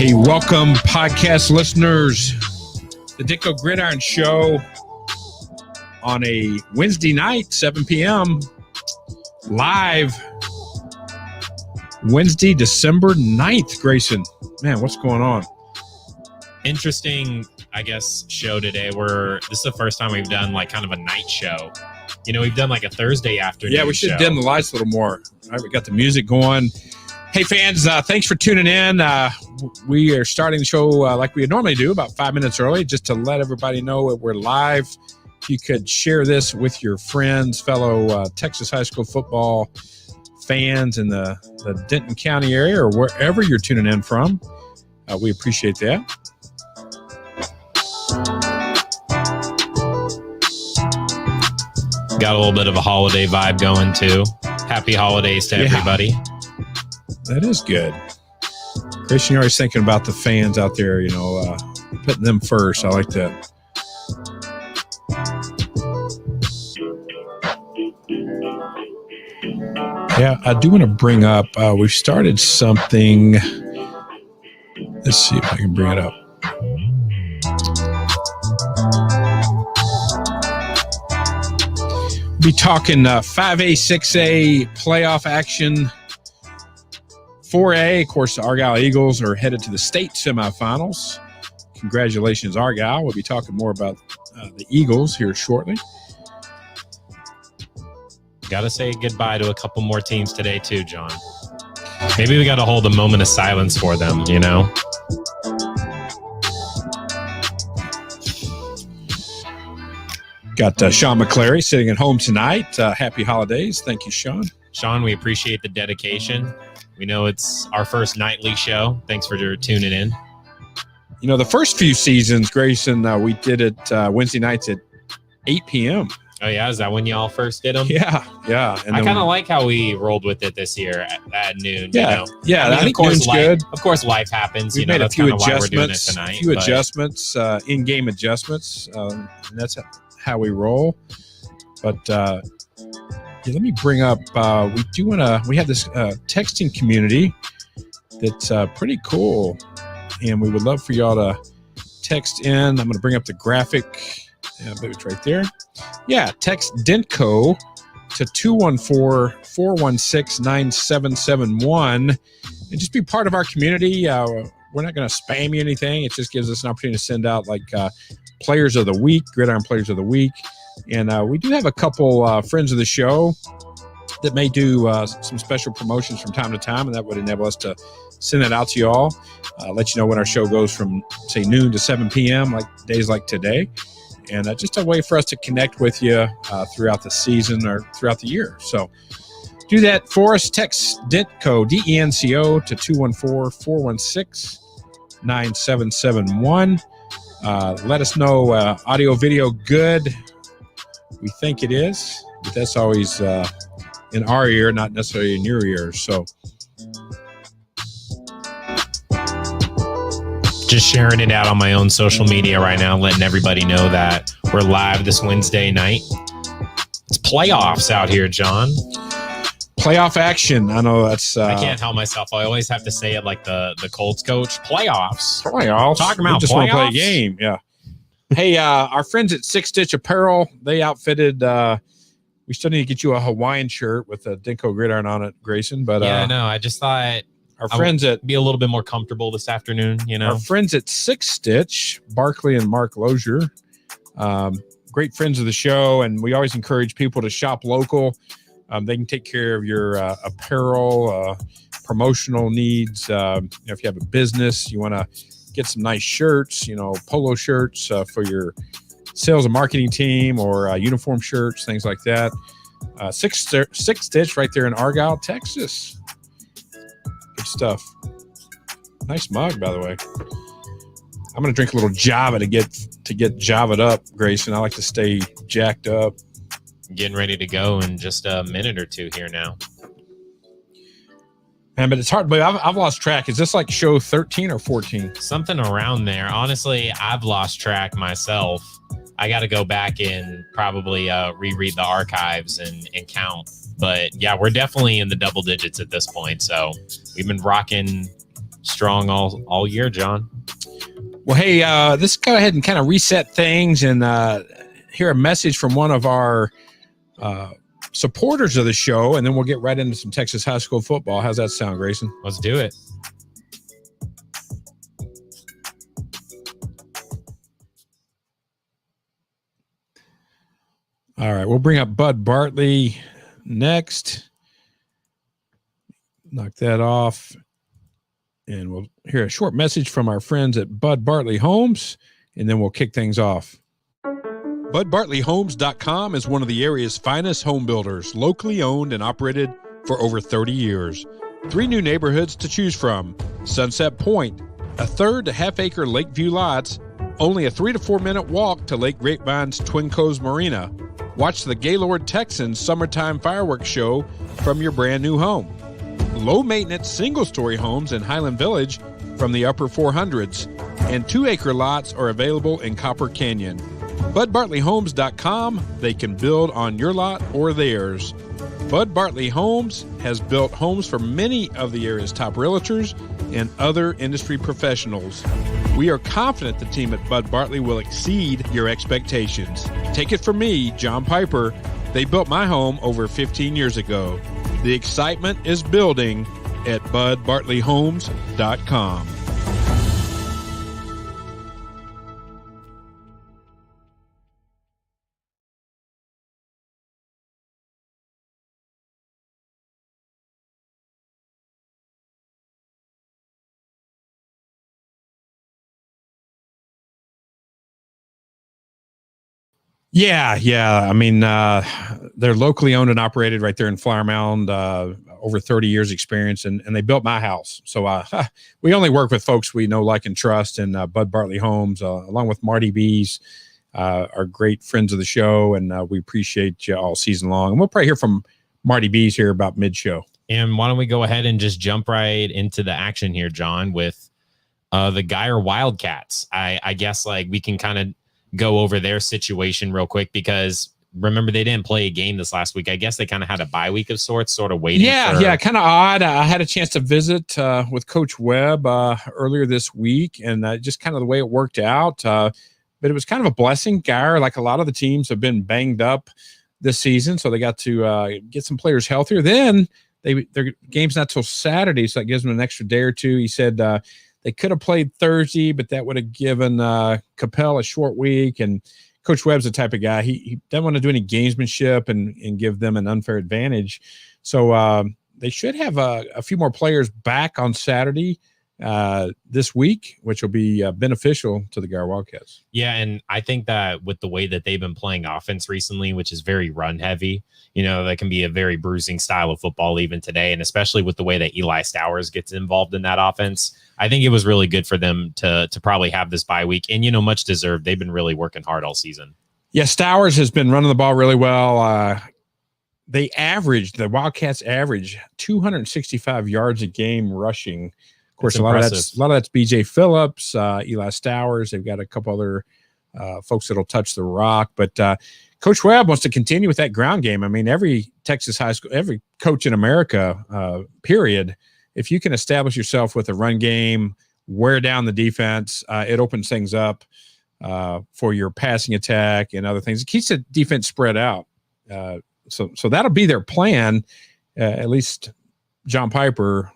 Hey, welcome, podcast listeners. The Ditko Gridiron Show on a Wednesday night, 7 p.m. live. Wednesday, December 9th, Grayson. Man, what's going on? Interesting, I guess, show today. This is the first time we've done like kind of a night show. You know, we've done like a Thursday afternoon. Yeah, we should dim the lights a little more. All right, we got the music going. Hey, fans, thanks for tuning in. We are starting the show like we normally do, about 5 minutes early, just to let everybody know that we're live. If you could share this with your friends, fellow Texas high school football fans in the Denton County area or wherever you're tuning in from, we appreciate that. Got a little bit of a holiday vibe going, too. Happy holidays to everybody. That is good. Christian, you're always thinking about the fans out there, you know, putting them first. I like that. Yeah, I do want to bring up, we've started something. Let's see if I can bring it up. We'll be talking 5A, 6A playoff action. 4A, of course, the Argyle Eagles are headed to the state semifinals. Congratulations, Argyle. We'll be talking more about the Eagles here shortly. Got to say goodbye to a couple more teams today, too, John. Maybe we got to hold a moment of silence for them, you know? Got Sean McClary sitting at home tonight. Happy holidays. Thank you, Sean. Sean, we appreciate the dedication. We know it's our first nightly show. Thanks for tuning in. You know, the first few seasons, Grayson, we did it Wednesday nights at 8 p.m. Oh, yeah? Is that when y'all first did them? Yeah. And I kind of like how we rolled with it this year at noon. Yeah, you know? yeah. I think noon's good. Of course, life happens. We've made a few adjustments, Tonight, in-game adjustments. And that's how we roll. But let me bring up, we have this texting community that's pretty cool. And we would love for y'all to text in. I'm going to bring up the graphic. Yeah, maybe it's right there. Yeah, text Dentco to 214-416-9771 and just be part of our community. We're not going to spam you anything. It just gives us an opportunity to send out like Players of the Week, Gridiron Players of the Week. And we do have a couple friends of the show that may do some special promotions from time to time, and that would enable us to send that out to you all. Let you know when our show goes from, say, noon to 7 p.m., like days like today. And just a way for us to connect with you throughout the season or throughout the year. So do that for us. Text Dentco, D-E-N-C-O, to 214-416-9771. Let us know, audio, video, good. We think it is, but that's always in our ear, not necessarily in your ear. So just sharing it out on my own social media right now, letting everybody know that we're live this Wednesday night. It's playoffs out here, John. Playoff action. I know that's... I can't help myself. I always have to say it like the Colts coach. Playoffs. Talking about just want to play a game. Yeah. Hey, our friends at Six Stitch Apparel, they outfitted... we still need to get you a Hawaiian shirt with a Dentco Gridiron on it, Grayson. But yeah, no, I just thought... Our friends at be a little bit more comfortable this afternoon, you know. Our friends at Six Stitch, Barkley and Mark Lozier, great friends of the show, and we always encourage people to shop local. They can take care of your apparel, promotional needs. If you have a business, you want to get some nice shirts, polo shirts for your sales and marketing team, or uniform shirts, things like that. Six Stitch right there in Argyle, Texas. Good stuff. Nice mug, by the way. I'm going to drink a little Java to get Java'd up, Grayson. I like to stay jacked up. Getting ready to go in just a minute or two here now. Man, but it's hard. But I've lost track. Is this like show 13 or 14? Something around there. Honestly, I've lost track myself. I got to go back and probably reread the archives and count. But yeah, we're definitely in the double digits at this point. So we've been rocking strong all year, John. Well, hey, let's go ahead and kind of reset things and hear a message from one of our supporters of the show, and then we'll get right into some Texas high school football. How's that sound, Grayson? Let's do it. All right, we'll bring up Bud Bartley next. Knock that off. And we'll hear a short message from our friends at Bud Bartley Homes, and then we'll kick things off. BudBartleyHomes.com is one of the area's finest home builders, locally owned and operated for over 30 years. 3 new neighborhoods to choose from: Sunset Point, a third to half-acre Lakeview lots, only a 3 to 4 minute walk to Lake Grapevine's Twin Coves Marina. Watch the Gaylord Texans summertime fireworks show from your brand new home. Low-maintenance single-story homes in Highland Village from the upper 400s, and 2-acre lots are available in Copper Canyon. BudBartleyHomes.com, they can build on your lot or theirs. Bud Bartley Homes has built homes for many of the area's top realtors and other industry professionals. We are confident the team at Bud Bartley will exceed your expectations. Take it from me, John Piper. They built my home over 15 years ago. The excitement is building at BudBartleyHomes.com. Yeah. I mean, they're locally owned and operated right there in Flower Mound, over 30 years experience, and they built my house. So we only work with folks we know, like, and trust, and Bud Bartley Homes, along with Marty Bees, are great friends of the show, and we appreciate you all season long. And we'll probably hear from Marty Bees here about mid-show. And why don't we go ahead and just jump right into the action here, John, with the Geyer Wildcats. I guess, like, we can kind of go over their situation real quick, because remember, they didn't play a game this last week. I guess they kind of had a bye week of sorts, sort of waiting. Yeah, kind of odd. I had a chance to visit with Coach Webb earlier this week, and just kind of the way it worked out. But it was kind of a blessing. Geyer, like a lot of the teams, have been banged up this season, so they got to get some players healthier. Then their game's not till Saturday, so that gives them an extra day or two. He said they could have played Thursday, but that would have given Capel a short week. And Coach Webb's the type of guy, he doesn't want to do any gamesmanship and give them an unfair advantage. So they should have a few more players back on Saturday this week, which will be beneficial to the Geyer Wildcats. Yeah, and I think that with the way that they've been playing offense recently, which is very run heavy, that can be a very bruising style of football even today, and especially with the way that Eli Stowers gets involved in that offense, I think it was really good for them to probably have this bye week, and much deserved. They've been really working hard all season. Yeah, Stowers has been running the ball really well. The Wildcats average 265 yards a game rushing. Of course, a lot of that's BJ Phillips, Eli Stowers. They've got a couple other folks that'll touch the rock, but Coach Webb wants to continue with that ground game. I mean, every Texas high school, every coach in America, period, if you can establish yourself with a run game, wear down the defense, it opens things up for your passing attack and other things. It keeps the defense spread out. So that'll be their plan. At least John Piper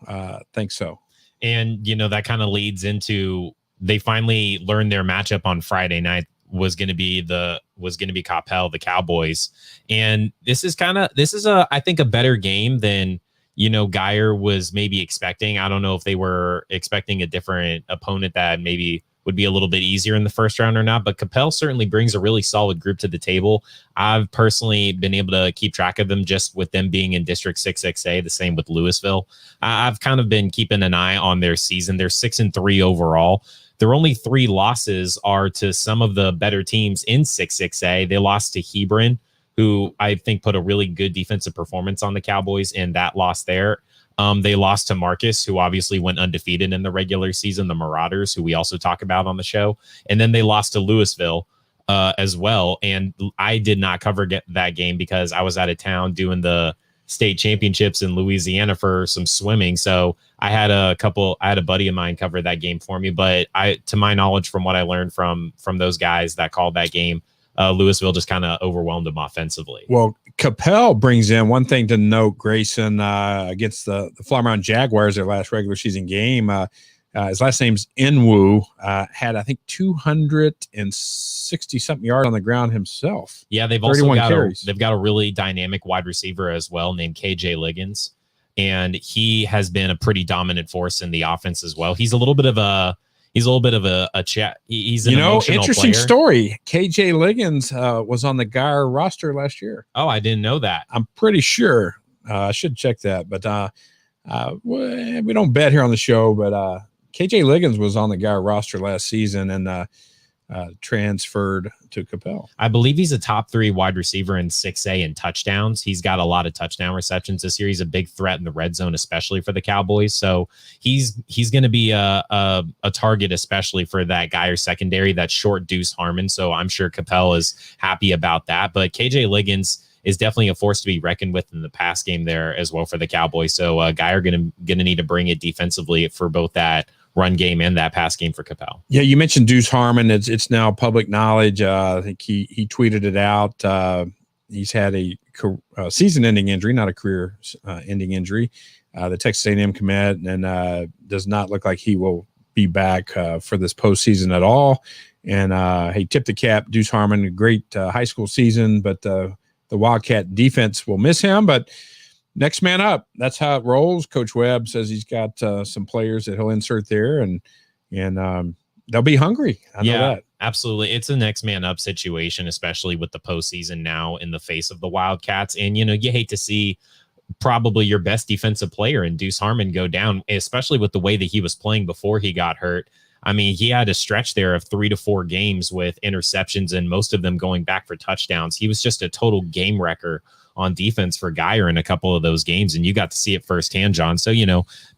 thinks so. And, that kind of leads into, they finally learned their matchup on Friday night was going to be Coppell, the Cowboys. And this is I think a better game than, Geyer was maybe expecting. I don't know if they were expecting a different opponent that maybe would be a little bit easier in the first round or not, but Coppell certainly brings a really solid group to the table. I've personally been able to keep track of them just with them being in District 6XA, the same with Louisville. I've kind of been keeping an eye on their season. They're 6-3 overall. Their only 3 losses are to some of the better teams in 6XA. They lost to Hebron, who I think put a really good defensive performance on the Cowboys in that loss there. They lost to Marcus, who obviously went undefeated in the regular season, the Marauders, who we also talk about on the show. And then they lost to Louisville as well. And I did not cover that game because I was out of town doing the state championships in Louisiana for some swimming. So I had a buddy of mine cover that game for me, but to my knowledge, from what I learned from those guys that called that game, Louisville just kind of overwhelmed them offensively. Well, Capel brings in one thing to note, Grayson, against the Flower Mound Jaguars, their last regular season game. His last name's Inwoo, had, I think, 260 something yards on the ground himself. Yeah, they've also got a really dynamic wide receiver as well named KJ Liggins, and he has been a pretty dominant force in the offense as well. He's a little bit of a chat. He's an emotional interesting player. Story. KJ Liggins was on the Geyer roster last year. Oh, I didn't know that. I'm pretty sure. I should check that, but we don't bet here on the show. But KJ Liggins was on the Geyer roster last season and transferred to Capel. I believe he's a top 3 wide receiver in 6A in touchdowns. He's got a lot of touchdown receptions this year. He's a big threat in the red zone, especially for the Cowboys. So he's going to be a target, especially for that Geyer secondary, that short Deuce Harmon. So I'm sure Capel is happy about that. But KJ Liggins is definitely a force to be reckoned with in the pass game there as well for the Cowboys. So Geyer going to need to bring it defensively for both that run game and that pass game for Capel. Yeah, you mentioned Deuce Harmon. It's now public knowledge. I think he tweeted it out. He's had a season-ending injury, not a career-ending injury. The Texas A&M commit, and does not look like he will be back for this postseason at all. And he tipped the cap. Deuce Harmon, a great high school season, but the Wildcat defense will miss him. But next man up. That's how it rolls. Coach Webb says he's got some players that he'll insert there, and they'll be hungry. I know that. Absolutely. It's a next man up situation, especially with the postseason now in the face of the Wildcats. And, you hate to see probably your best defensive player in Deuce Harmon go down, especially with the way that he was playing before he got hurt. I mean, he had a stretch there of 3 to 4 games with interceptions and most of them going back for touchdowns. He was just a total game wrecker on defense for Geyer in a couple of those games, and you got to see it firsthand, John. So,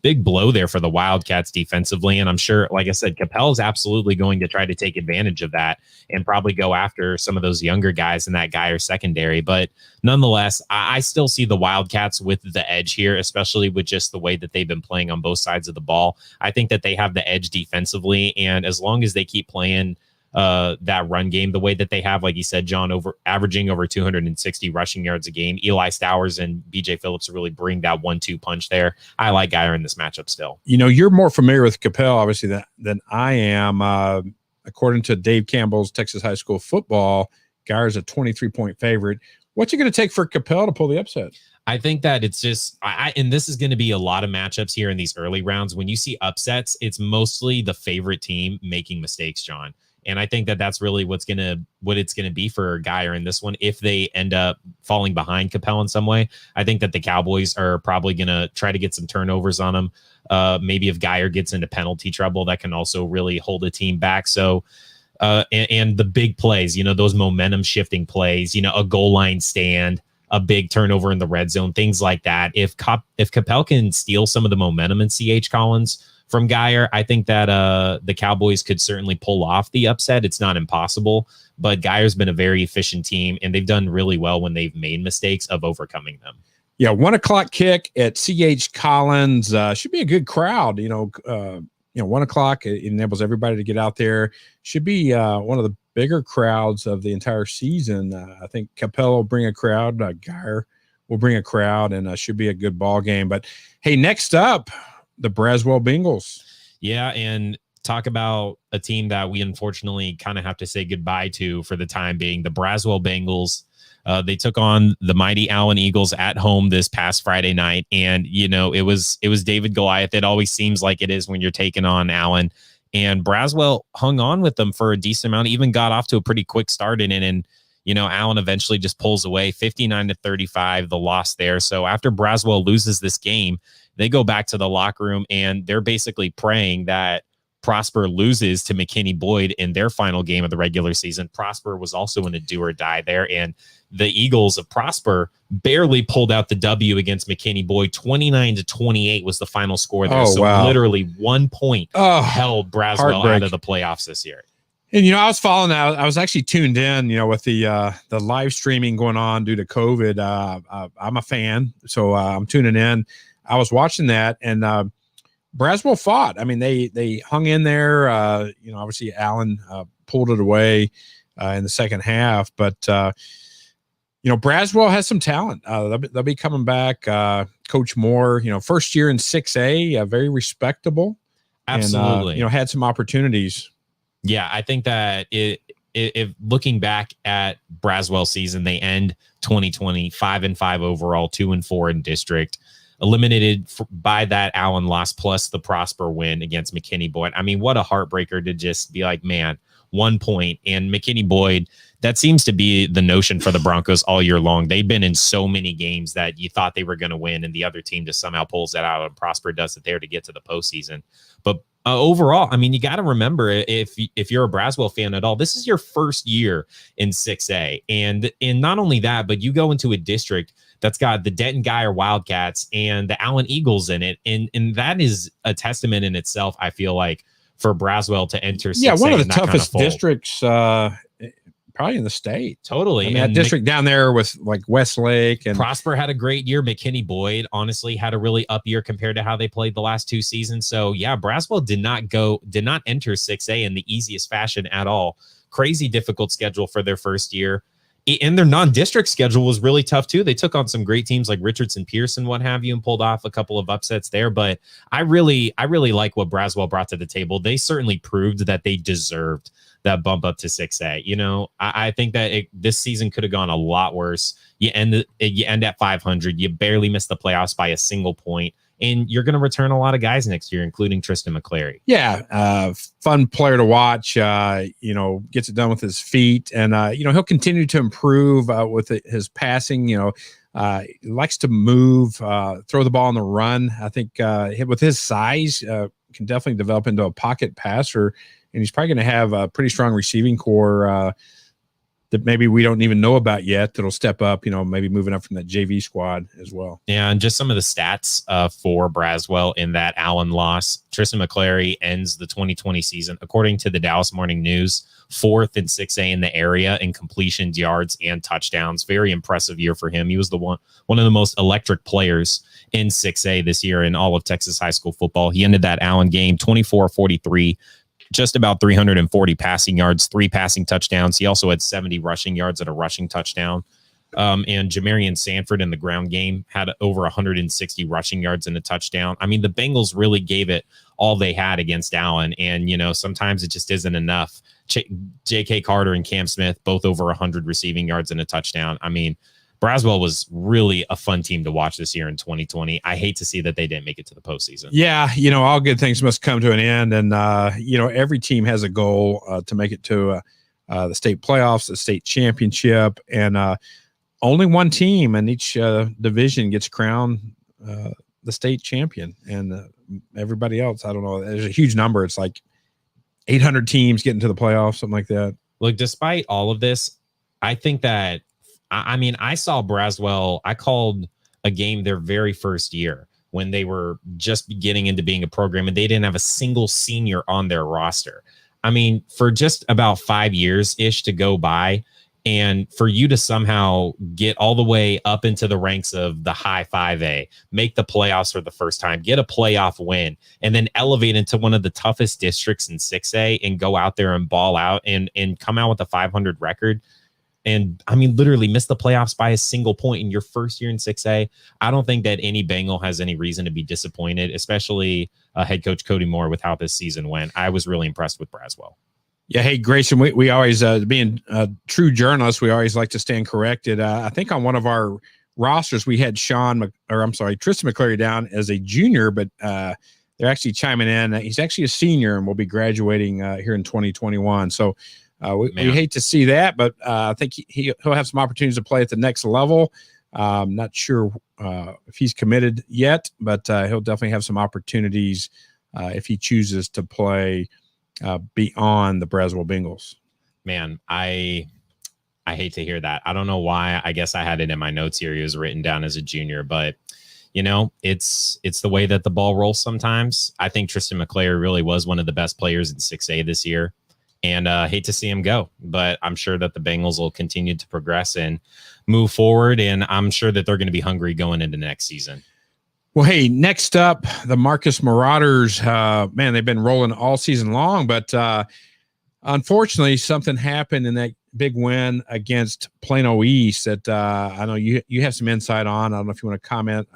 big blow there for the Wildcats defensively, and I'm sure, like I said, Capel is absolutely going to try to take advantage of that and probably go after some of those younger guys in that Geyer secondary. But nonetheless, I still see the Wildcats with the edge here, especially with just the way that they've been playing on both sides of the ball. I think that they have the edge defensively, and as long as they keep playing that run game the way that they have, like you said, John, averaging over 260 rushing yards a game, Eli Stowers and BJ Phillips really bring that 1-2 punch there. I like Geyer in this matchup still. You're more familiar with Capel, obviously, than I am. According to Dave Campbell's Texas High School Football, Geyer's a 23-point favorite. What's it going to take for Capel to pull the upset? I think that it's just, and this is going to be a lot of matchups here in these early rounds. When you see upsets, it's mostly the favorite team making mistakes, John. And I think that that's really what it's gonna be for Geyer in this one. If they end up falling behind Capel in some way, I think that the Cowboys are probably gonna try to get some turnovers on them. Maybe if Geyer gets into penalty trouble, that can also really hold a team back. So, and the big plays, those momentum shifting plays, a goal line stand, a big turnover in the red zone, things like that. If Capel can steal some of the momentum in CH Collins from Geyer, I think that the Cowboys could certainly pull off the upset. It's not impossible, but Geyer's been a very efficient team, and they've done really well when they've made mistakes of overcoming them. Yeah, 1:00 kick at CH Collins. Should be a good crowd. 1:00, it enables everybody to get out there. Should be one of the bigger crowds of the entire season. I think Capel will bring a crowd. Geyer will bring a crowd, and should be a good ball game. But hey, next up, the Braswell Bengals. Yeah, and talk about a team that we unfortunately kind of have to say goodbye to for the time being. The Braswell Bengals, they took on the mighty Allen Eagles at home this past Friday night, and it was David Goliath. It always seems like it is when you're taking on Allen, and Braswell hung on with them for a decent amount. Even got off to a pretty quick start in it, and Allen eventually just pulls away 59-35, the loss there. So after Braswell loses this game, they go back to the locker room and they're basically praying that Prosper loses to McKinney Boyd in their final game of the regular season. Prosper was also in a do or die there, and the Eagles of Prosper barely pulled out the W against McKinney Boyd. 29-28 was the final score there. Oh, so wow. Literally 1 point held Braswell out of the playoffs this year. And I was following that. I was actually tuned in, with the live streaming going on due to COVID. I'm a fan, so I'm tuning in. I was watching that, and Braswell fought. I mean, they hung in there. Obviously Allen pulled it away in the second half, but Braswell has some talent. They'll be coming back. Coach Moore, first year in 6A, very respectable. Absolutely. And, had some opportunities. Yeah, I think that if looking back at Braswell season, they end 2020 5-5 overall, 2-4 in district, eliminated by that Allen loss plus the Prosper win against McKinney Boyd. I mean, what a heartbreaker to just be like, man, 1 point. And McKinney Boyd, that seems to be the notion for the Broncos all year long. They've been in so many games that you thought they were going to win, and the other team just somehow pulls that out, and Prosper does it there to get to the postseason. But overall, I mean, you got to remember, if you're a Braswell fan at all, this is your first year in 6A. And not only that, but you go into a district that's got the Denton Guyer Wildcats and the Allen Eagles in it. And that is a testament in itself, I feel like, for Braswell to enter 6A. Yeah, one of the toughest districts probably in the state. Totally. I mean, that district down there with like Westlake and Prosper had a great year. McKinney Boyd honestly had a really up year compared to how they played the last 2 seasons. So yeah, Braswell did not enter 6A in the easiest fashion at all. Crazy difficult schedule for their first year. And their non-district schedule was really tough too. They took on some great teams like Richardson, Pearson, what have you, and pulled off a couple of upsets there. But I really like what Braswell brought to the table. They certainly proved that they deserved that bump up to 6A. I think that this season could have gone a lot worse. You end at 500. You barely missed the playoffs by a single point. And you're going to return a lot of guys next year, including Tristan McClary. Yeah, fun player to watch. Gets it done with his feet, and he'll continue to improve with his passing. He likes to move, throw the ball on the run. I think with his size, can definitely develop into a pocket passer, and he's probably going to have a pretty strong receiving core that maybe we don't even know about yet that'll step up, maybe moving up from that JV squad as well. Yeah, and just some of the stats for Braswell in that Allen loss. Tristan McClary ends the 2020 season, according to the Dallas Morning News, 4th in 6A in the area in completions, yards, and touchdowns. Very impressive year for him. He was the one of the most electric players in 6A this year in all of Texas high school football. He ended that Allen game 24-43, just about 340 passing yards, 3 passing touchdowns. He also had 70 rushing yards and a rushing touchdown. And Jamarian Sanford in the ground game had over 160 rushing yards and a touchdown. I mean, the Bengals really gave it all they had against Allen. And, sometimes it just isn't enough. J.K. Carter and Cam Smith, both over 100 receiving yards and a touchdown. I mean, Braswell was really a fun team to watch this year in 2020. I hate to see that they didn't make it to the postseason. Yeah, all good things must come to an end. And, every team has a goal to make it to the state playoffs, the state championship. And only one team in each division gets crowned the state champion. And everybody else, I don't know. There's a huge number. It's like 800 teams getting to the playoffs, something like that. Look, despite all of this, I think that I saw Braswell. I called a game their very first year when they were just beginning into being a program, and they didn't have a single senior on their roster. I mean, for just about 5 years-ish to go by, and for you to somehow get all the way up into the ranks of the high 5A, make the playoffs for the first time, get a playoff win, and then elevate into one of the toughest districts in 6A and go out there and ball out and come out with a 500 record. And I mean, literally missed the playoffs by a single point in your first year in 6A. I don't think that any Bengal has any reason to be disappointed, especially head coach Cody Moore with how this season went. I was really impressed with Braswell. Yeah. Hey, Grayson, we always, being true journalists, we always like to stand corrected. I think on one of our rosters, we had Tristan McClary down as a junior, but they're actually chiming in. He's actually a senior and will be graduating here in 2021. So, we hate to see that, but I think he'll have some opportunities to play at the next level. Not sure if he's committed yet, but he'll definitely have some opportunities if he chooses to play beyond the Braswell Bengals. Man, I hate to hear that. I don't know why. I guess I had it in my notes here. He was written down as a junior, but it's the way that the ball rolls sometimes. I think Tristan McClary really was one of the best players in 6A this year. and hate to see him go. But I'm sure that the Bengals will continue to progress and move forward, and I'm sure that they're going to be hungry going into next season. Well, hey, next up, the Marcus Marauders. Man, they've been rolling all season long, but unfortunately, something happened in that big win against Plano East that I know you have some insight on. I don't know if you want to comment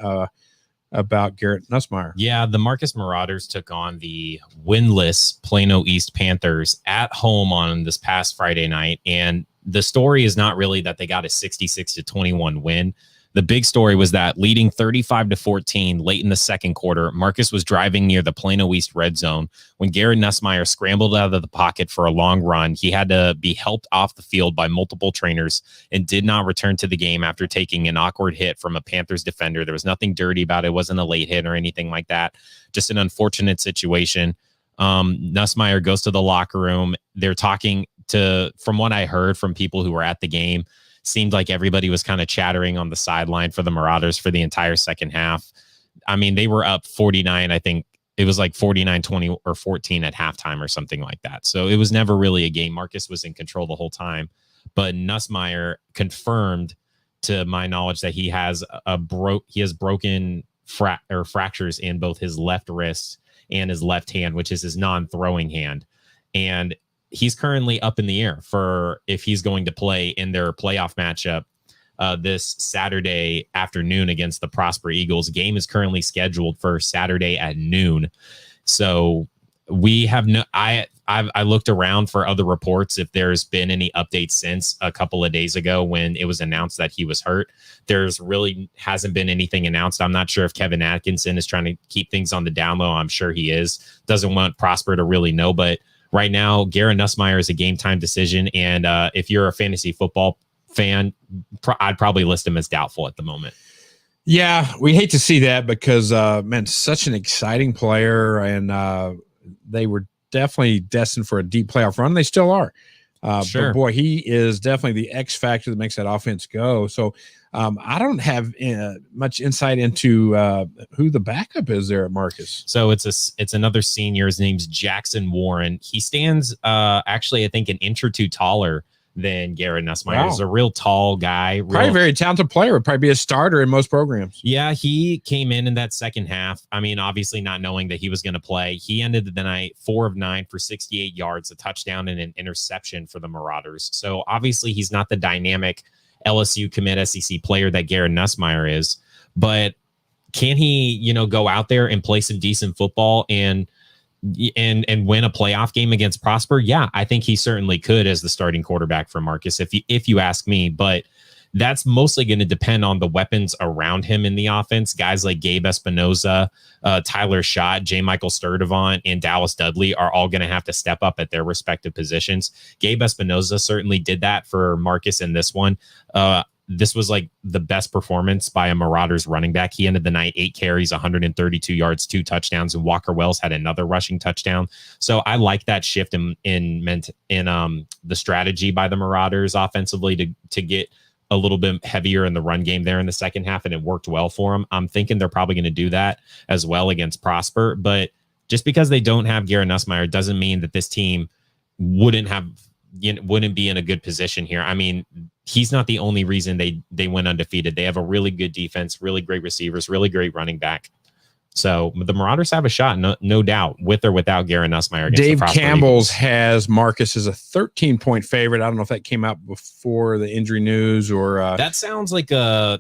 about Garrett Nussmeier. Yeah, the Marcus Marauders took on the winless Plano East Panthers at home on this past Friday night. And the story is not really that they got a 66-21 win. The big story was that leading 35-14 late in the second quarter, Marcus was driving near the Plano East red zone when Garrett Nussmeier scrambled out of the pocket for a long run. He had to be helped off the field by multiple trainers and did not return to the game after taking an awkward hit from a Panthers defender. There was nothing dirty about it. It wasn't a late hit or anything like that. Just an unfortunate situation. Nussmeier goes to the locker room. They're talking to, from what I heard from people who were at the game, seemed like everybody was kind of chattering on the sideline for the Marauders for the entire second half. I mean, they were up 49. I think it was like 49-20 or 14 at halftime or something like that. So it was never really a game. Marcus was in control the whole time, but Nussmeier confirmed, to my knowledge, that he has broken fractures in both his left wrist and his left hand, which is his non-throwing hand. And he's currently up in the air for if he's going to play in their playoff matchup this Saturday afternoon against the Prosper Eagles. Game is currently scheduled for Saturday at noon. So we have I looked around for other reports if there's been any updates since a couple of days ago when it was announced that he was hurt. There's really hasn't been anything announced. I'm not sure if Kevin Atkinson is trying to keep things on the down low. I'm sure he is. Doesn't want Prosper to really know, but right now, Garrett Nussmeier is a game time decision. And if you're a fantasy football fan, I'd probably list him as doubtful at the moment. Yeah, we hate to see that because, man, such an exciting player. And they were definitely destined for a deep playoff run. They still are. Sure. But boy, he is definitely the X factor that makes that offense go. So I don't have much insight into who the backup is there at Marcus. So it's another senior. His name's Jackson Warren. He stands actually, I think, an inch or two taller than Garrett Nussmeier. Wow. He's a real tall guy. Probably a very talented player. Would probably be a starter in most programs. Yeah, he came in that second half. I mean, obviously not knowing that he was going to play. He ended the night 4 of 9 for 68 yards, a touchdown and an interception for the Marauders. So obviously he's not the dynamic LSU commit SEC player that Garrett Nussmeier is, but can he, go out there and play some decent football and win a playoff game against Prosper? Yeah, I think he certainly could as the starting quarterback for Marcus, if you ask me. But that's mostly going to depend on the weapons around him in the offense. Guys like Gabe Espinoza, Tyler Schott, J. Michael Sturdivant, and Dallas Dudley are all going to have to step up at their respective positions. Gabe Espinoza certainly did that for Marcus in this one. This was like the best performance by a Marauders running back. He ended the night 8 carries, 132 yards, 2 touchdowns, and Walker Wells had another rushing touchdown. So I like that shift in the strategy by the Marauders offensively to get a little bit heavier in the run game there in the second half, and it worked well for them. I'm thinking they're probably going to do that as well against Prosper, but just because they don't have Garrett Nussmeier doesn't mean that this team wouldn't be in a good position here. I mean, he's not the only reason they went undefeated. They have a really good defense, really great receivers, really great running back. So the Marauders have a shot, no doubt, with or without Garrett Nussmeier. Dave Campbell's has Marcus as a 13-point favorite. I don't know if that came out before the injury news or that sounds like a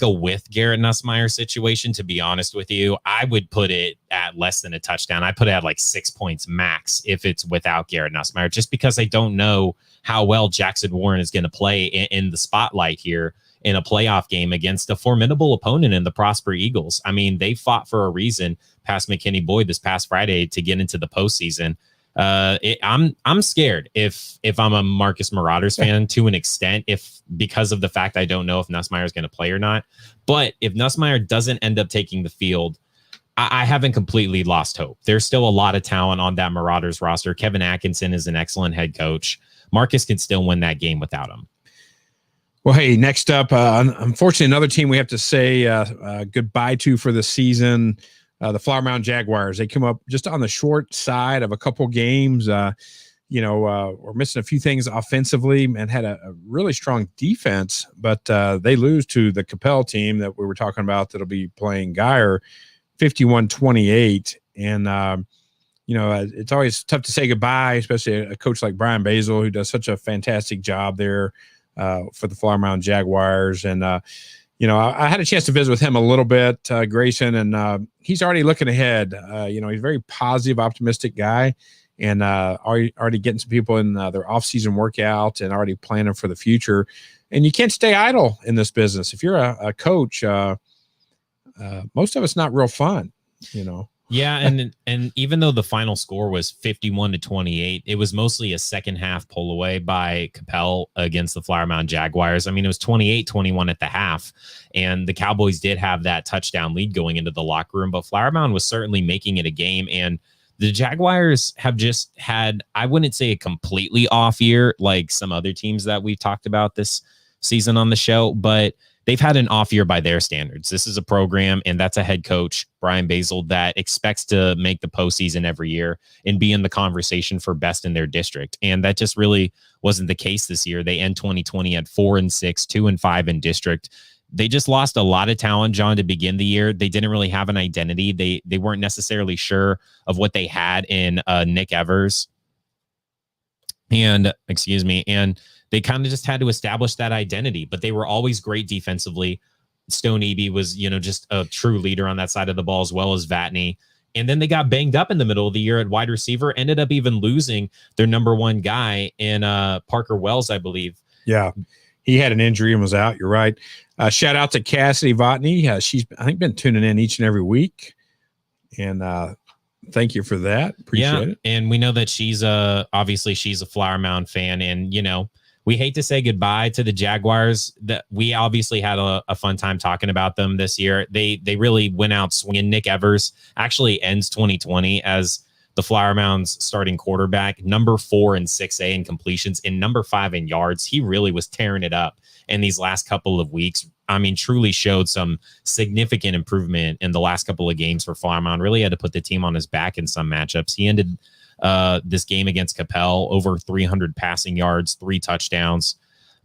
with Garrett Nussmeier situation. To be honest with you, I would put it at less than a touchdown. I put it at like 6 points max if it's without Garrett Nussmeier, just because I don't know how well Jackson Warren is going to play in the spotlight here in a playoff game against a formidable opponent in the Prosper Eagles. I mean, they fought for a reason past McKinney Boyd this past Friday to get into the postseason. I'm scared if I'm a Marcus Marauders fan to an extent, because of the fact I don't know if Nussmeier is going to play or not. But if Nussmeier doesn't end up taking the field, I haven't completely lost hope. There's still a lot of talent on that Marauders roster. Kevin Atkinson is an excellent head coach. Marcus can still win that game without him. Well, hey, next up, unfortunately, another team we have to say goodbye to for the season, the Flower Mound Jaguars. They come up just on the short side of a couple games. we're missing a few things offensively and had a really strong defense, but they lose to the Capel team that we were talking about that'll be playing Geyer 51-28. And, it's always tough to say goodbye, especially a coach like Brian Basil, who does such a fantastic job there for the Flower Mound Jaguars. And, I had a chance to visit with him a little bit, Grayson, and he's already looking ahead. He's a very positive, optimistic guy, and already getting some people in their off-season workout and already planning for the future. And you can't stay idle in this business. If you're a coach, most of it's not real fun, Yeah, and even though the final score was 51-28, it was mostly a second half pull away by Capel against the Flower Mound Jaguars. I mean, it was 28-21 at the half, and the Cowboys did have that touchdown lead going into the locker room, but Flower Mound was certainly making it a game, and the Jaguars have just had, I wouldn't say a completely off year like some other teams that we've talked about this season on the show, but they've had an off year by their standards. This is a program, and that's a head coach, Brian Basil, that expects to make the postseason every year and be in the conversation for best in their district. And that just really wasn't the case this year. They end 2020 at 4-6, 2-5 in district. They just lost a lot of talent, John, to begin the year. They didn't really have an identity. They weren't necessarily sure of what they had in Nick Evers. And they kind of just had to establish that identity, but they were always great defensively. Stone Eby was, just a true leader on that side of the ball, as well as Vatney. And then they got banged up in the middle of the year at wide receiver, ended up even losing their number one guy in Parker Wells, I believe. Yeah, he had an injury and was out. You're right. Shout out to Cassidy Vatney. She's, I think, been tuning in each and every week. And thank you for that. Appreciate it. And we know that she's obviously she's a Flower Mound fan, and we hate to say goodbye to the Jaguars. That we obviously had a fun time talking about them this year. They really went out swinging. Nick Evers actually ends 2020 as the Flower Mound's starting quarterback, number 4 in 6A in completions and number 5 in yards. He really was tearing it up in these last couple of weeks. I mean, truly showed some significant improvement in the last couple of games for Flower Mound. Really had to put the team on his back in some matchups. He ended this game against Capel over 300 passing yards, 3 touchdowns.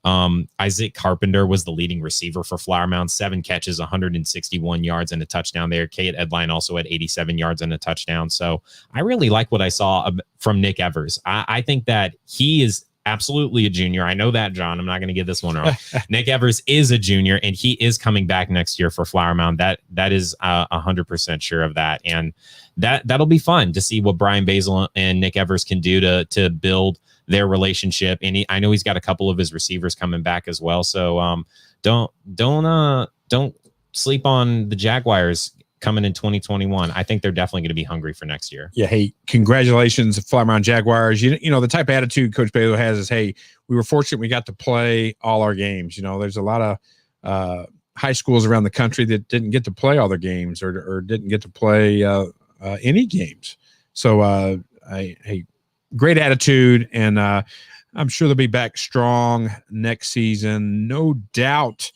Isaac Carpenter was the leading receiver for Flower Mound, 7 catches, 161 yards and a touchdown there. Kate Edline also had 87 yards and a touchdown. So I really like what I saw from Nick Evers. I think that he is absolutely a junior. I know that, John. I'm not going to get this one wrong. Nick Evers is a junior, and he is coming back next year for Flower Mound. That is 100% sure of that. And that'll be fun to see what Brian Basil and Nick Evers can do to build their relationship. And I know he's got a couple of his receivers coming back as well. So don't sleep on the Jaguars coming in 2021. I think they're definitely going to be hungry for next year. Yeah. Hey, congratulations, Flower Mound Jaguars. The type of attitude Coach Basil has is, hey, we were fortunate we got to play all our games. There's a lot of high schools around the country that didn't get to play all their games or didn't get to play any games. So great attitude, and I'm sure they'll be back strong next season, no doubt.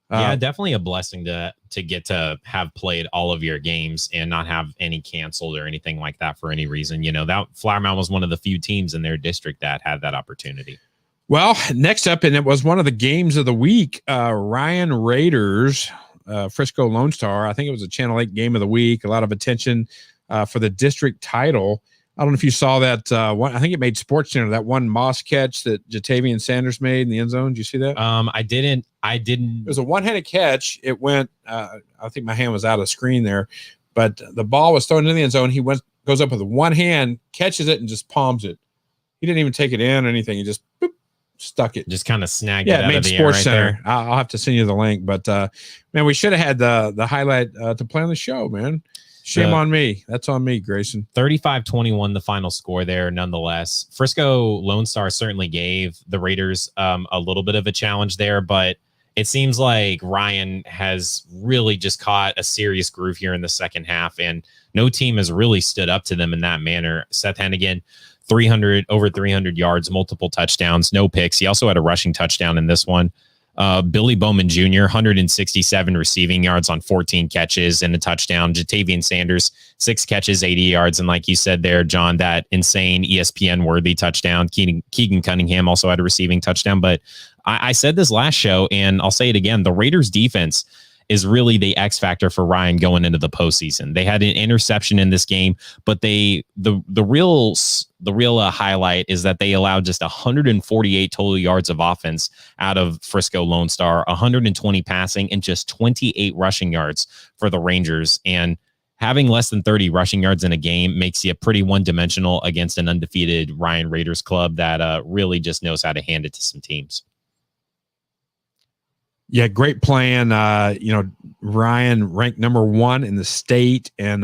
Yeah, definitely a blessing to get to have played all of your games and not have any canceled or anything like that for any reason. That Flower Mound was one of the few teams in their district that had that opportunity. Well, next up, and it was one of the games of the week, Ryan Raiders, Frisco Lone Star. I think it was a Channel 8 game of the week. A lot of attention for the district title. I don't know if you saw that one. I think it made Sports Center, that one Moss catch that Jatavian Sanders made in the end zone. Did you see that? I didn't. It was a one-handed catch. It went, I think my hand was out of the screen there, but the ball was thrown into the end zone. He goes up with one hand, catches it, and just palms it. He didn't even take it in or anything. He just stuck it. Just kind of snagged it out made of the Sports air Center. right there. I'll have to send you the link, but man, we should have had the highlight to play on the show, man. Shame on me. That's on me, Grayson. 35-21, the final score there, nonetheless. Frisco Lone Star certainly gave the Raiders a little bit of a challenge there, but it seems like Ryan has really just caught a serious groove here in the second half, and no team has really stood up to them in that manner. Seth Hennigan, over 300 yards, multiple touchdowns, no picks. He also had a rushing touchdown in this one. Billy Bowman Jr., 167 receiving yards on 14 catches and a touchdown. Jatavian Sanders, 6 catches, 80 yards. And like you said there, John, that insane ESPN-worthy touchdown. Keegan Cunningham also had a receiving touchdown. But I said this last show, and I'll say it again, the Raiders defense is really the X factor for Ryan going into the postseason. They had an interception in this game, but the real highlight is that they allowed just 148 total yards of offense out of Frisco Lone Star, 120 passing, and just 28 rushing yards for the Rangers. And having less than 30 rushing yards in a game makes you pretty one-dimensional against an undefeated Ryan Raiders club that really just knows how to hand it to some teams. Yeah, great plan. Ryan ranked number 1 in the state and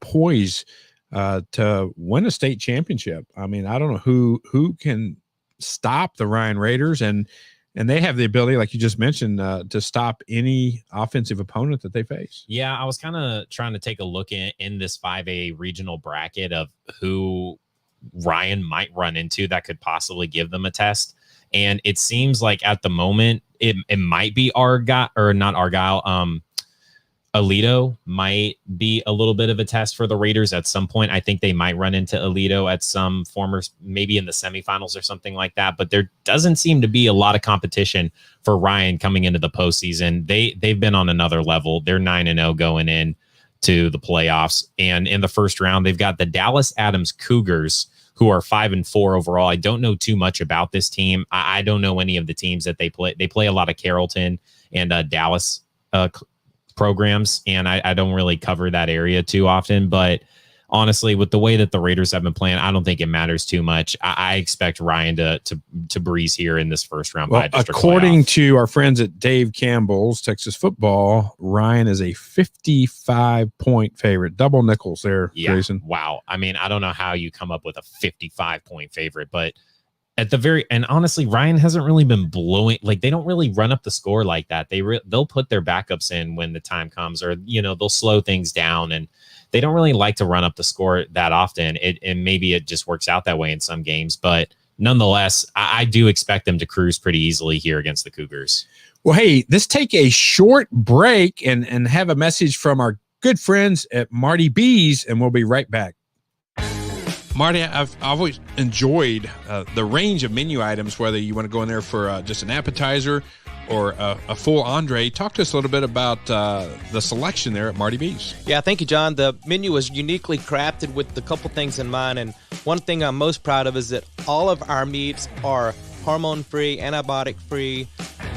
poised to win a state championship. I mean, I don't know who can stop the Ryan Raiders, and they have the ability, like you just mentioned, to stop any offensive opponent that they face. Yeah, I was kind of trying to take a look in this 5A regional bracket of who Ryan might run into that could possibly give them a test. And it seems like at the moment, it might be Argyle, or not Argyle. Aledo might be a little bit of a test for the Raiders at some point. I think they might run into Aledo at some maybe in the semifinals or something like that. But there doesn't seem to be a lot of competition for Ryan coming into the postseason. They've been on another level. They're 9-0 going in to the playoffs. And in the first round, they've got the Dallas Adams Cougars, who are 5-4 overall. I don't know too much about this team. I don't know any of the teams that they play. They play a lot of Carrollton and Dallas programs, and I don't really cover that area too often. But honestly, with the way that the Raiders have been playing, I don't think it matters too much. I expect Ryan to breeze here in this first round. Well, according to our friends at Dave Campbell's Texas Football, Ryan is a 55-point favorite. Double nickels there, yeah, Jason. Wow. I mean, I don't know how you come up with a 55-point favorite, but and honestly, Ryan hasn't really been blowing. Like, they don't really run up the score like that. They'll put their backups in when the time comes, or they'll slow things down, and they don't really like to run up the score that often. And maybe it just works out that way in some games, but nonetheless, I do expect them to cruise pretty easily here against the Cougars. Well, hey, let's take a short break and have a message from our good friends at Marty B's, and we'll be right back. Marty, I've always enjoyed the range of menu items, whether you want to go in there for just an appetizer or a full entree. Talk to us a little bit about the selection there at Marty B's. Yeah, thank you, John. The menu was uniquely crafted with a couple things in mind, and one thing I'm most proud of is that all of our meats are hormone-free, antibiotic-free,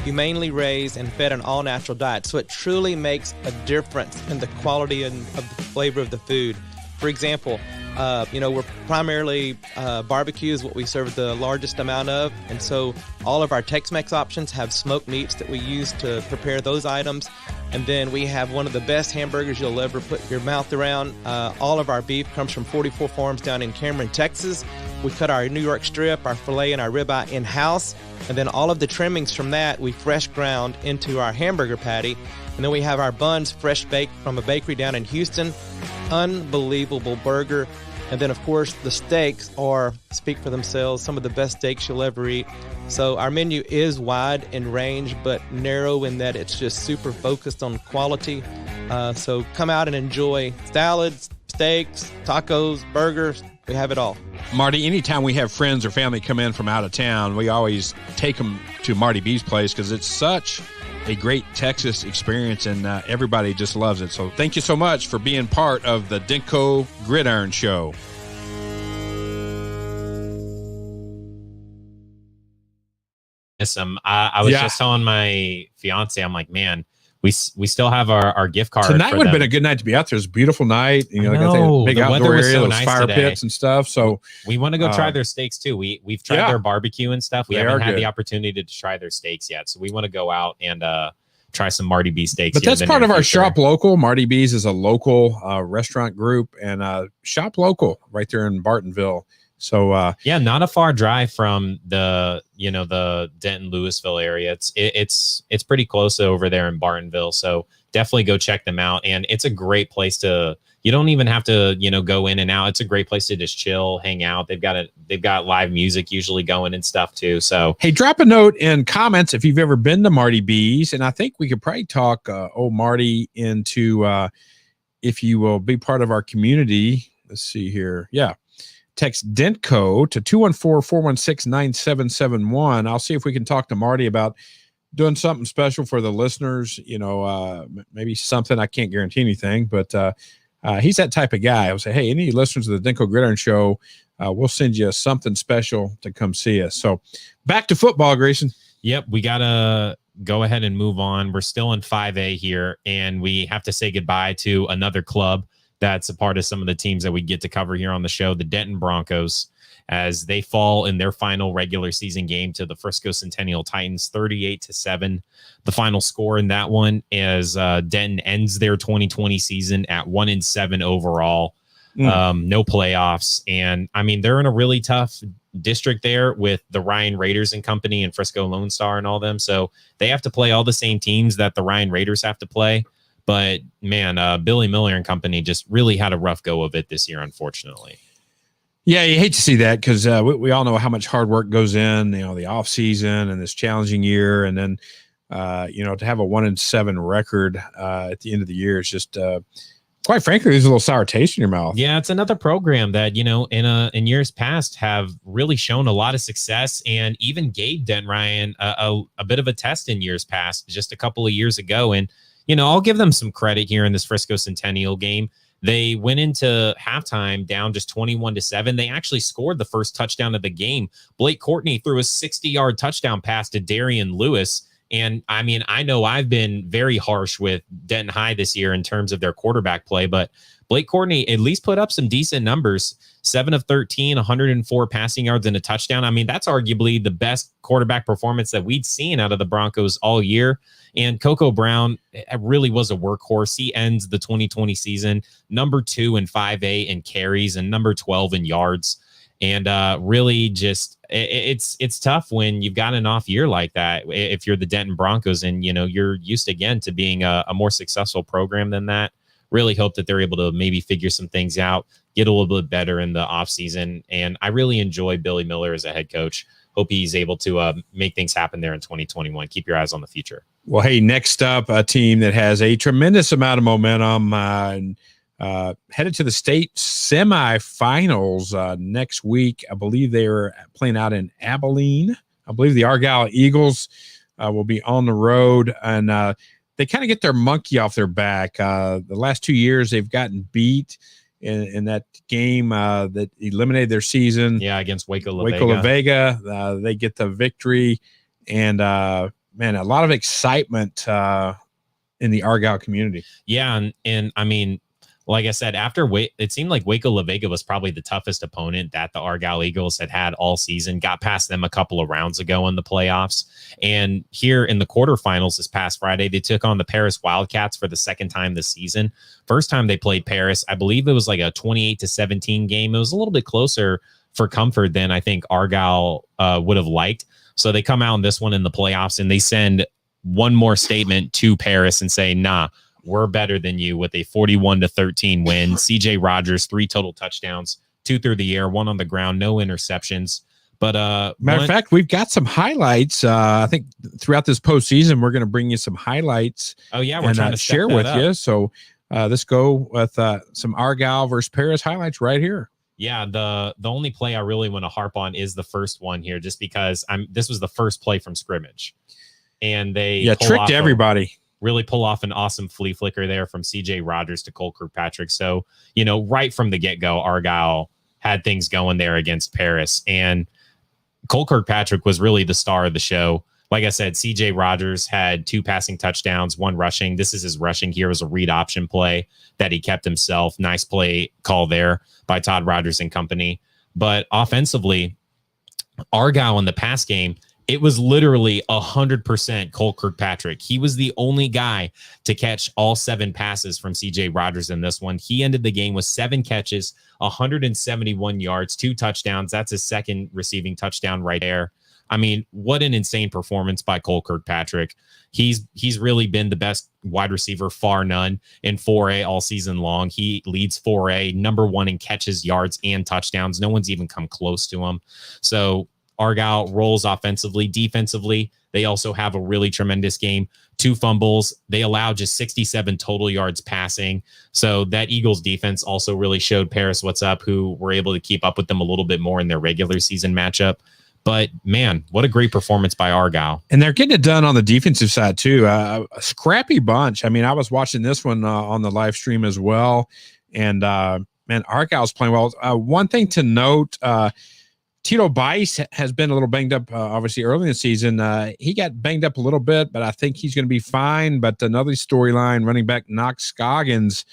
humanely raised, and fed an all-natural diet. So it truly makes a difference in the quality and of the flavor of the food. For example, we're primarily barbecue is what we serve the largest amount of. And so all of our Tex-Mex options have smoked meats that we use to prepare those items. And then we have one of the best hamburgers you'll ever put your mouth around. All of our beef comes from 44 Farms down in Cameron, Texas. We cut our New York strip, our filet, and our ribeye in-house. And then all of the trimmings from that we fresh ground into our hamburger patty. And then we have our buns fresh baked from a bakery down in Houston. Unbelievable burger. And then, of course, the steaks speak for themselves, some of the best steaks you'll ever eat. So our menu is wide in range, but narrow in that it's just super focused on quality. So come out and enjoy salads, steaks, tacos, burgers. We have it all. Marty, anytime we have friends or family come in from out of town, we always take them to Marty B's place because it's such a great Texas experience, and everybody just loves it. So thank you so much for being part of the Dinko Gridiron Show. I was just telling my fiance, I'm like, man, we still have our gift card. Tonight would have been a good night to be out there. It's a beautiful night. Big outdoor area, those nice fire pits and stuff. So we want to go try their steaks too. We've tried their barbecue and stuff. We haven't had the opportunity to try their steaks yet. So we want to go out and try some Marty B steaks. But that's part of our Shop Local. Marty B's is a local restaurant group, and Shop Local right there in Bartonville. So not a far drive from the Denton Louisville area. It's pretty close over there in Bartonville. So definitely go check them out. And it's a great place to You don't even have to, go in and out. It's a great place to just chill, hang out. They've got live music usually going and stuff too. So hey, drop a note in comments if you've ever been to Marty B's, and I think we could probably talk old Marty into if you will be part of our community. Let's see here. Yeah. Text Dentco to 214-416-9771. I'll see if we can talk to Marty about doing something special for the listeners. Maybe something. I can't guarantee anything, but he's that type of guy. I'll say, hey, any listeners of the Denko Gridiron Show, we'll send you something special to come see us. So back to football, Grayson. Yep, we got to go ahead and move on. We're still in 5A here, and we have to say goodbye to another club that's a part of some of the teams that we get to cover here on the show, the Denton Broncos, as they fall in their final regular season game to the Frisco Centennial Titans, 38-7. The final score in that one is Denton ends their 2020 season at 1-7 overall. No playoffs. And I mean, they're in a really tough district there with the Ryan Raiders and company and Frisco Lone Star and all them. So they have to play all the same teams that the Ryan Raiders have to play. But man, Billy Miller and company just really had a rough go of it this year, unfortunately. Yeah, you hate to see that because we all know how much hard work goes in, the off season and this challenging year, and then to have a 1-7 record at the end of the year is just quite frankly, there's a little sour taste in your mouth. Yeah, it's another program that in years past have really shown a lot of success and even gave Denton Ryan a bit of a test in years past, just a couple of years ago. And I'll give them some credit here in this Frisco Centennial game. They went into halftime down just 21-7. They actually scored the first touchdown of the game. Blake Courtney threw a 60-yard touchdown pass to Darian Lewis. And I mean, I know I've been very harsh with Denton High this year in terms of their quarterback play, but Blake Courtney at least put up some decent numbers. 7 of 13, 104 passing yards and a touchdown. I mean, that's arguably the best quarterback performance that we'd seen out of the Broncos all year. And Coco Brown really was a workhorse. He ends the 2020 season number 2 in 5A in carries and number 12 in yards. And really just it's tough when you've got an off year like that. If you're the Denton Broncos and, you're used again to being a more successful program than that. Really hope that they're able to maybe figure some things out, get a little bit better in the offseason. And I really enjoy Billy Miller as a head coach. Hope he's able to make things happen there in 2021. Keep your eyes on the future. Well, hey, next up, a team that has a tremendous amount of momentum headed to the state semifinals next week. I believe they are playing out in Abilene. I believe the Argyle Eagles will be on the road, and they kind of get their monkey off their back. The last 2 years, they've gotten beat in that game that eliminated their season. Yeah, against Waco La Vega. They get the victory, and man, a lot of excitement in the Argyle community. Yeah, and I mean, like I said, it seemed like Waco La Vega was probably the toughest opponent that the Argyle Eagles had all season. Got past them a couple of rounds ago in the playoffs. And here in the quarterfinals this past Friday, they took on the Paris Wildcats for the second time this season. First time they played Paris, I believe it was like a 28-17 game. It was a little bit closer for comfort than I think Argyle would have liked. So they come out in this one in the playoffs and they send one more statement to Paris and say, nah, we're better than you, with a 41-13 win. CJ Rogers, 3 total touchdowns, 2 through the air, 1 on the ground, no interceptions. But matter of fact, we've got some highlights. I think throughout this postseason, we're going to bring you some highlights. Oh yeah, we're trying to share with you. So let's go with some Argyle versus Paris highlights right here. Yeah, the only play I really want to harp on is the first one here, just because this was the first play from scrimmage, and they tricked everybody. Really pull off an awesome flea flicker there from CJ Rogers to Cole Kirkpatrick. So, right from the get-go, Argyle had things going there against Paris. And Cole Kirkpatrick was really the star of the show. Like I said, CJ Rogers had 2 passing touchdowns, 1 rushing. This is his rushing here. It was a read option play that he kept himself. Nice play call there by Todd Rogers and company. But offensively, Argyle in the pass game, it was literally 100% Cole Kirkpatrick. He was the only guy to catch all 7 passes from CJ Rogers in this one. He ended the game with 7 catches, 171 yards, 2 touchdowns. That's his second receiving touchdown right there. I mean, what an insane performance by Cole Kirkpatrick. He's really been the best wide receiver, far none, in 4A all season long. He leads 4A, number one in catches, yards, and touchdowns. No one's even come close to him. So Argyle rolls offensively. Defensively, they also have a really tremendous game. 2 fumbles. They allow just 67 total yards passing. So that Eagles defense also really showed Paris what's up, who were able to keep up with them a little bit more in their regular season matchup. But man, what a great performance by Argyle. And they're getting it done on the defensive side too. A scrappy bunch. I mean, I was watching this one on the live stream as well. And man, Argyle's playing well. One thing to note, Tito Bice has been a little banged up, obviously, early in the season. He got banged up a little bit, but I think he's going to be fine. But another storyline, running back Knox Scoggins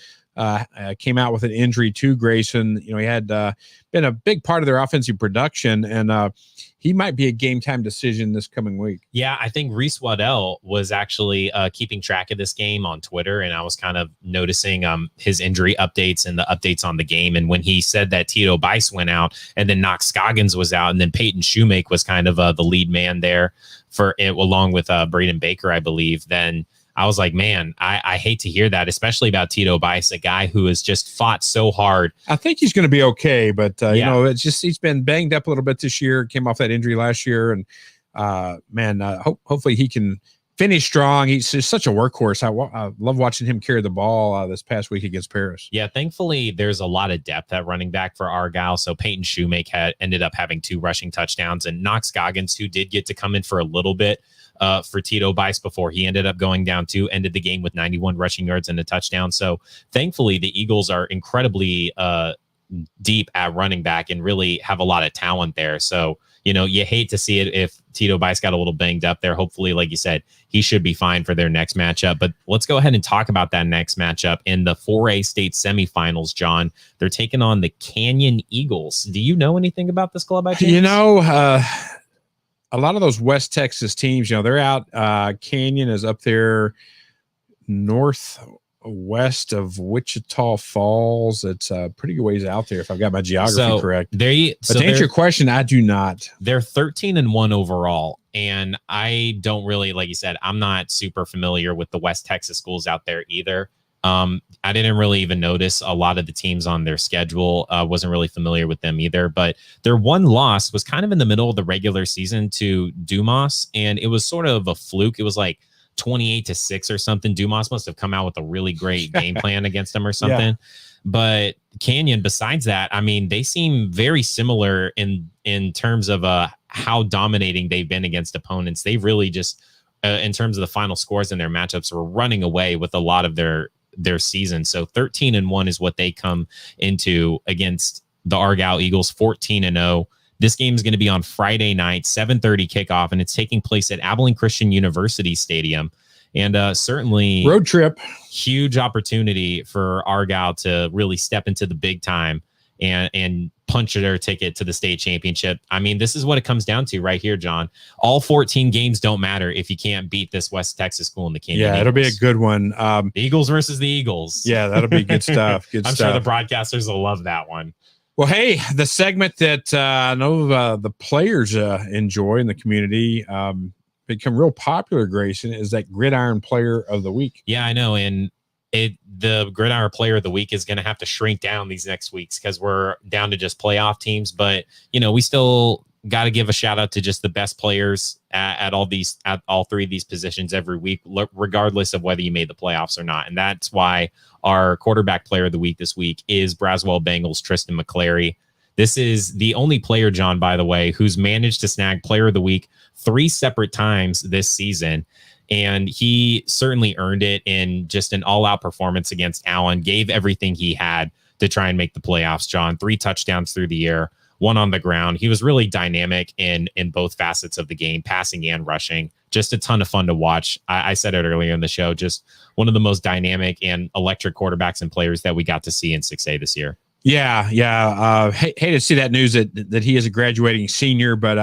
came out with an injury to Grayson. You know, he had been a big part of their offensive production, and he might be a game-time decision this coming week. Yeah, I think Reese Waddell was actually keeping track of this game on Twitter, and I was kind of noticing his injury updates and the updates on the game. And when he said that Tito Bice went out, and then Knox Scoggins was out, and then Peyton Shoemake was kind of the lead man there for it, along with Braden Baker, I believe, then I was like, man, I hate to hear that, especially about Tito Bice, a guy who has just fought so hard. I think he's going to be okay, but you know, it's just he's been banged up a little bit this year. Came off that injury last year, and hopefully he can finish strong. He's just such a workhorse. I love watching him carry the ball this past week against Paris. Yeah, thankfully there's a lot of depth at running back for Argyle. So Peyton Shoemake ended up having 2 rushing touchdowns, and Knox Scoggins, who did get to come in for a little bit for Tito Bice before he ended up going down too, ended the game with 91 rushing yards and a touchdown. So thankfully the Eagles are incredibly deep at running back and really have a lot of talent there. So, you know, you hate to see it if Tito Bice got a little banged up there. Hopefully, like you said, he should be fine for their next matchup. But let's go ahead and talk about that next matchup in the 4A state semifinals, John. They're taking on the Canyon Eagles. Do you know anything about this club by chance? You know, a lot of those West Texas teams, you know, they're out. Canyon is up there northwest of Wichita Falls. It's pretty good ways out there, if I've got my geography correct. But to answer your question, I do not. They're 13-1 overall. And I don't really, like you said, I'm not super familiar with the West Texas schools out there either. I didn't really even notice a lot of the teams on their schedule. Wasn't really familiar with them either, but their one loss was kind of in the middle of the regular season to Dumas, and it was sort of a fluke. It was like 28-6 or something. Dumas must have come out with a really great game plan against them or something. Yeah. But Canyon, besides that, I mean, they seem very similar in terms of how dominating they've been against opponents. They've really just, in terms of the final scores in their matchups, were running away with a lot of their season. So 13-1 is what they come into against the Argyle Eagles, 14-0. This game is going to be on Friday night, 7:30 kickoff, and it's taking place at Abilene Christian University Stadium. And certainly road trip, huge opportunity for Argyle to really step into the big time and punch their ticket to the state championship. I mean, this is what it comes down to right here, John. All 14 games don't matter if you can't beat this West Texas school in the Canyon. Yeah, Eagles. It'll be a good one. The Eagles versus the Eagles. Yeah, that'll be good stuff. I'm sure the broadcasters will love that one. Well, hey, the segment that I know the players enjoy in the community become real popular, Grayson, is that Gridiron Player of the Week. Yeah, I know. And the Gridiron Player of the Week is going to have to shrink down these next weeks because we're down to just playoff teams. But, you know, we still got to give a shout out to just the best players at all 3 of these positions every week, regardless of whether you made the playoffs or not. And that's why our quarterback player of the week this week is Braswell Bengals Tristan McClary. This is the only player, John, by the way, who's managed to snag player of the week 3 separate times this season. And he certainly earned it in just an all-out performance against Allen, gave everything he had to try and make the playoffs, John. 3 touchdowns through the air, 1 on the ground. He was really dynamic in both facets of the game, passing and rushing. Just a ton of fun to watch. I said it earlier in the show, just one of the most dynamic and electric quarterbacks and players that we got to see in 6A this year. Yeah. Hate to see that news that he is a graduating senior, but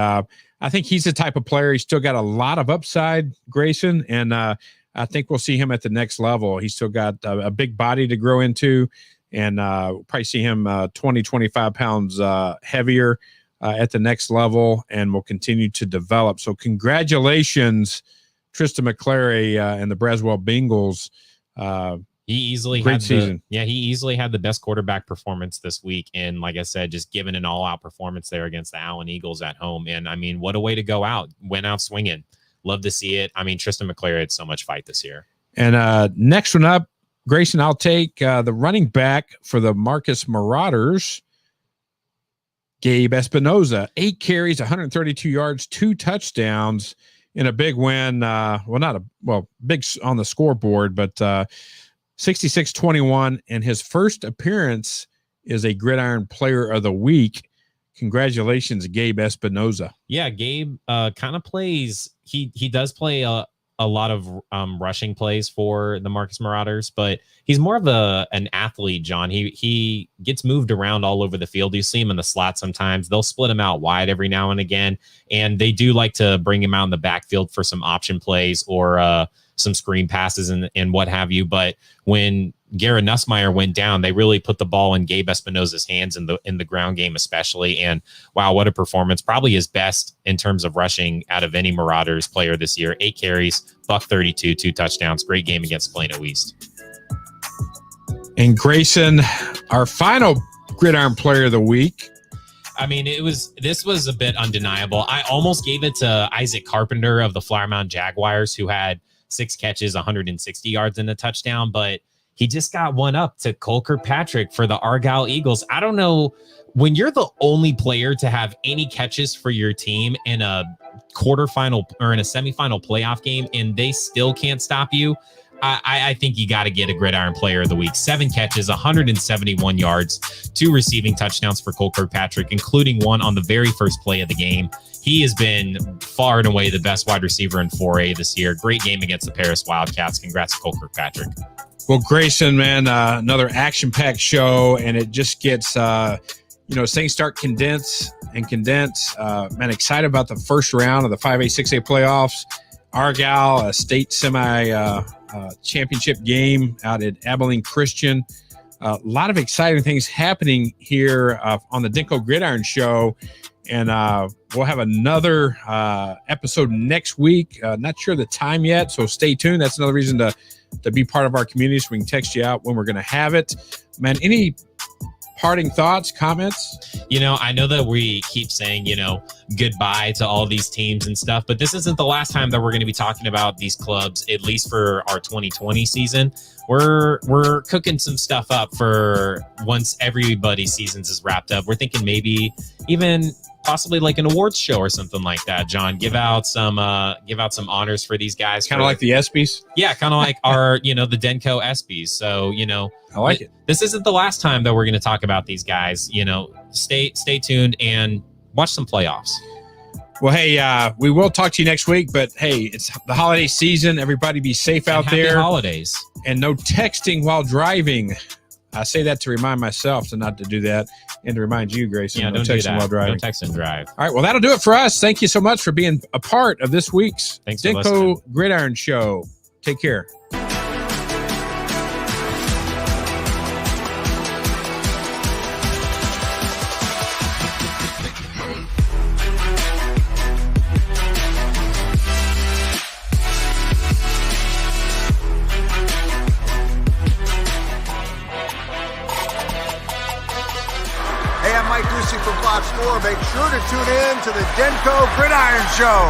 I think he's the type of player. He's still got a lot of upside, Grayson, and I think we'll see him at the next level. He's still got a big body to grow into, and we'll probably see him 20, 25 pounds heavier. at the next level and will continue to develop. So congratulations, Tristan McClary and the Braswell Bengals. He easily Great had season. he easily had the best quarterback performance this week. And like I said, just given an all-out performance there against the Allen Eagles at home. And I mean, what a way to go out. Went out swinging. Love to see it. I mean, Tristan McClary had so much fight this year. And next one up, Grayson, I'll take the running back for the Marcus Marauders, Gabe Espinoza. 8 carries, 132 yards, 2 touchdowns in a big win. Big on the scoreboard, but 66-21, and his first appearance is a Gridiron Player of the Week. Congratulations, Gabe Espinoza. Yeah, Gabe kind of plays. He does play a lot of rushing plays for the Marcus Marauders, but he's more of an athlete, John. He gets moved around all over the field. You see him in the slot sometimes. They'll split him out wide every now and again, and they do like to bring him out in the backfield for some option plays or some screen passes and what have you. But when Garrett Nussmeier went down, they really put the ball in Gabe Espinoza's hands in the ground game, especially. And wow, what a performance. Probably his best in terms of rushing out of any Marauders player this year. 8 carries, $132, 2 touchdowns. Great game against Plano East. And Grayson, our final Gridiron Player of the Week. I mean, this was a bit undeniable. I almost gave it to Isaac Carpenter of the Flower Mound Jaguars, who had 6 catches, 160 yards and a touchdown, but he just got one up to Cole Kirkpatrick for the Argyle Eagles. I don't know, when you're the only player to have any catches for your team in a quarterfinal or in a semifinal playoff game and they still can't stop you, I think you got to get a Gridiron Player of the Week. 7 catches, 171 yards, 2 receiving touchdowns for Cole Kirkpatrick, including one on the very first play of the game. He has been far and away the best wide receiver in 4A this year. Great game against the Paris Wildcats. Congrats to Cole Kirkpatrick. Well, Grayson, man, another action-packed show, and it just gets, things start condense. Man, excited about the first round of the 5A, 6A playoffs. Argyle, a state championship game out at Abilene Christian. A lot of exciting things happening here on the Denko Gridiron Show. And we'll have another episode next week. Not sure the time yet, so stay tuned. That's another reason to be part of our community, so we can text you out when we're going to have it. Man, any parting thoughts, comments? I know that we keep saying, goodbye to all these teams and stuff, but this isn't the last time that we're going to be talking about these clubs, at least for our 2020 season. We're cooking some stuff up for once everybody's seasons is wrapped up. We're thinking maybe even possibly like an awards show or something like that, John. Give out some honors for these guys. Kind of like the ESPYs? Yeah, kind of like our, the Denko ESPYs. So, I like it. This isn't the last time that we're going to talk about these guys. Stay tuned and watch some playoffs. Well, hey, we will talk to you next week, but hey, it's the holiday season. Everybody be safe out Happy there. Holidays. And no texting while driving. I say that to remind myself to not to do that, and to remind you, Grayson, Yeah, no don't do texting that. while driving. Don't text and drive. All right, well, that'll do it for us. Thank you so much for being a part of this week's Thanks for listening. Denko Gridiron Show. Take care. Hey, I'm Mike Ducey from Fox 4. Make sure to tune in to the Denko Gridiron Show.